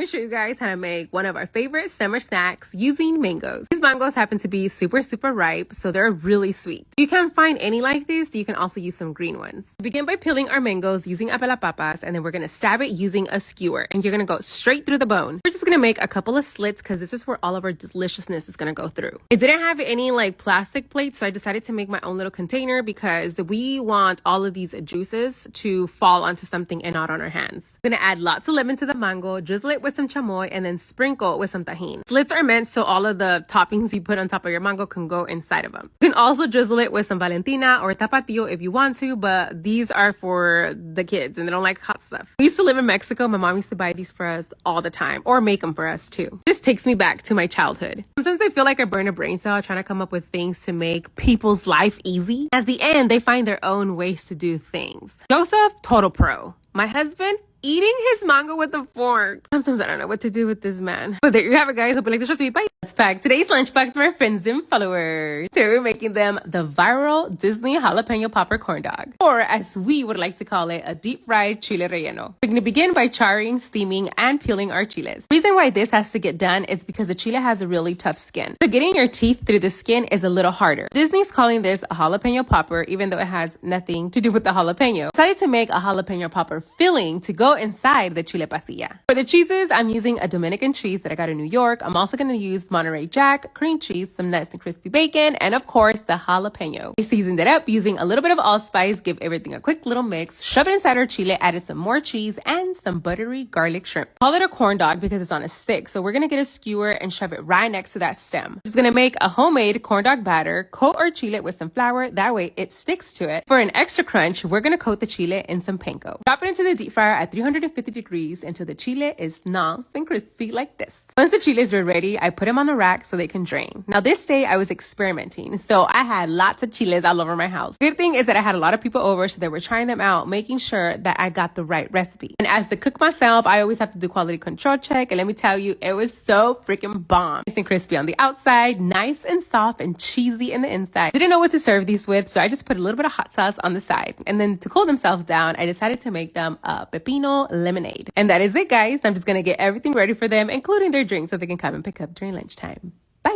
to show you guys how to make one of our favorite summer snacks using mangoes. These mangoes happen to be super ripe, so they're really sweet. If you can't find any like this, you can also use some green ones. Begin by peeling our mangoes using a pelapapas, and then we're gonna stab it using a skewer, and you're gonna go straight through the bone. We're just gonna make a couple of slits because this is where all of our deliciousness is gonna go through. It didn't have any like plastic plates, so I decided to make my own little container because we want all of these juices to fall onto something and not on our hands. I'm gonna add lots of lemon to the mango, drizzle it with some chamoy, and then sprinkle it with some tajin. Slits are meant so all of the toppings you put on top of your mango can go inside of them. You can also drizzle it with some Valentina or tapatio if you want to, but these are for the kids and they don't like hot stuff. We used to live in Mexico. My mom used to buy these for us all the time, or make them for us too. This takes me back to my childhood. Sometimes I feel like I burn a brain cell trying to come up with things to make people's life easy. At the end, they find their own ways to do things. Joseph, total pro. My husband, eating his mango with a fork. Sometimes I don't know what to do with this man. But there you have it, guys. Hope you like this recipe. Bye. Let's pack today's lunchbox for our friends and followers. Today we're making them the viral Disney jalapeno popper corn dog, or as we would like to call it, a deep fried chile relleno. We're going to begin by charring, steaming, and peeling our chiles. The reason why this has to get done is because the chile has a really tough skin. So getting your teeth through the skin is a little harder. Disney's calling this a jalapeno popper, even though it has nothing to do with the jalapeno. Decided to make a jalapeno popper filling to go inside the chile pasilla. For the cheeses, I'm using a Dominican cheese that I got in New York. I'm also going to use Monterey Jack, cream cheese, some nice and crispy bacon, and of course the jalapeno. I seasoned it up using a little bit of allspice, give everything a quick little mix, shove it inside our chile, added some more cheese and some buttery garlic shrimp. Call it a corn dog because it's on a stick, so we're going to get a skewer and shove it right next to that stem. Just going to make a homemade corn dog batter, coat our chile with some flour, that way it sticks to it. For an extra crunch, we're going to coat the chile in some panko. Drop it into the deep fryer at 350 degrees until the chile is nice and crispy like this. Once the chiles were ready, I put them on the rack so they can drain. Now this day I was experimenting, so I had lots of chiles all over my house. Good thing is that I had a lot of people over, so they were trying them out, making sure that I got the right recipe. And as the cook myself, I always have to do quality control check, and let me tell you, it was so freaking bomb. Nice and crispy on the outside, nice and soft and cheesy in the inside. Didn't know what to serve these with, so I just put a little bit of hot sauce on the side. And then to cool themselves down, I decided to make them a pepino lemonade. And that is it, guys. I'm just gonna get everything ready for them, including their drinks, so they can come and pick up during lunchtime. Bye.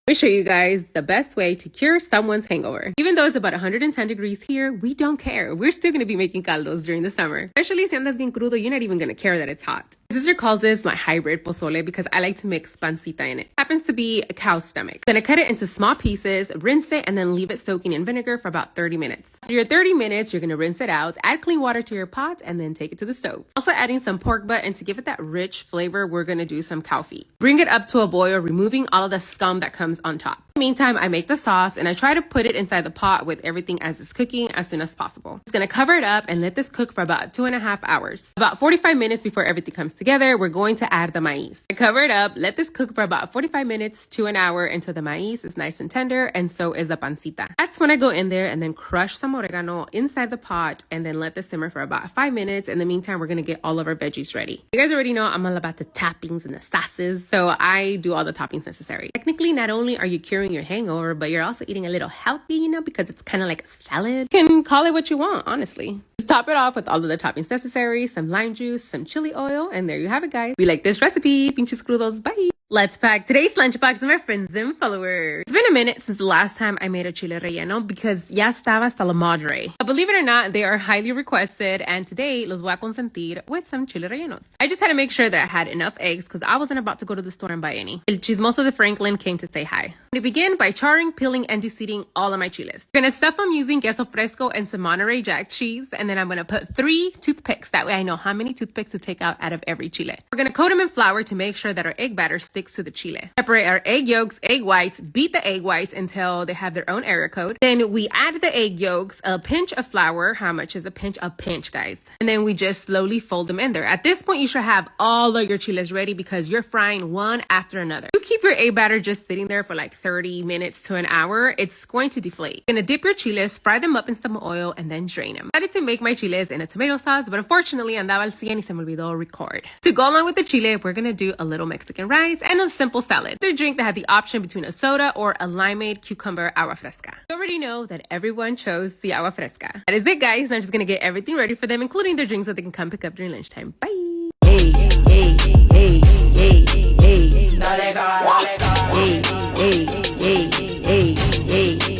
Let me show you guys the best way to cure someone's hangover. Even though it's about 110 degrees here, we don't care. We're still going to be making caldos during the summer. Especially si andas bien crudo, you're not even going to care that it's hot. My sister calls this my hybrid posole because I like to mix pancita in it. Happens to be a cow's stomach. I'm going to cut it into small pieces, rinse it, and then leave it soaking in vinegar for about 30 minutes. After your 30 minutes, you're going to rinse it out, add clean water to your pot, and then take it to the stove. Also adding some pork butt, and to give it that rich flavor, we're going to do some cow feet. Bring it up to a boil, removing all of the scum that comes on top. In the meantime, I make the sauce and I try to put it inside the pot with everything as it's cooking as soon as possible. It's gonna cover it up and let this cook for about 2.5 hours. About 45 minutes before everything comes together, we're going to add the maiz. I cover it up, let this cook for about 45 minutes to an hour until the maiz is nice and tender, and so is the pancita. That's when I go in there and then crush some oregano inside the pot and then let this simmer for about 5 minutes. In the meantime, we're gonna get all of our veggies ready. You guys already know I'm all about the toppings and the sauces, so I do all the toppings necessary. Technically, not only are you curing your hangover, but you're also eating a little healthy, you know, because it's kind of like a salad. You can call it what you want, honestly. Just top it off with all of the toppings necessary, some lime juice, some chili oil, and there you have it, guys. If you like this recipe, pinches crudos, bye! Let's pack today's lunchbox of our friends and followers. It's been a minute since the last time I made a chile relleno because ya estaba hasta la madre. But believe it or not, they are highly requested, and today los voy a consentir with some chile rellenos. I just had to make sure that I had enough eggs because I wasn't about to go to the store and buy any. El chismoso de Franklin came to say hi. I'm gonna begin by charring, peeling, and deseeding all of my chiles. I'm gonna stuff them using queso fresco and some Monterey Jack cheese, and then I'm gonna put 3 toothpicks. That way I know how many toothpicks to take out of every chile. We're gonna coat them in flour to make sure that our egg batter sticks to the chile. Separate our egg yolks, egg whites, beat the egg whites until they have their own area code. Then we add the egg yolks, a pinch of flour. How much is a pinch? A pinch, guys. And then we just slowly fold them in there. At this point, you should have all of your chiles ready because you're frying one after another. You keep your egg batter just sitting there for like 30 minutes to an hour, it's going to deflate. You're gonna dip your chiles, fry them up in some oil, and then drain them. I decided to make my chiles in a tomato sauce, but unfortunately, andaba al 100 y se me olvidó record. To go along with the chile, we're gonna do a little Mexican rice and a simple salad. Their drink that had the option between a soda or a limeade cucumber agua fresca. You already know that everyone chose the agua fresca. That is it, guys. I'm just gonna get everything ready for them, including their drinks, so they can come pick up during lunchtime. Bye. Hey, hey, hey. hey, hey, hey, hey.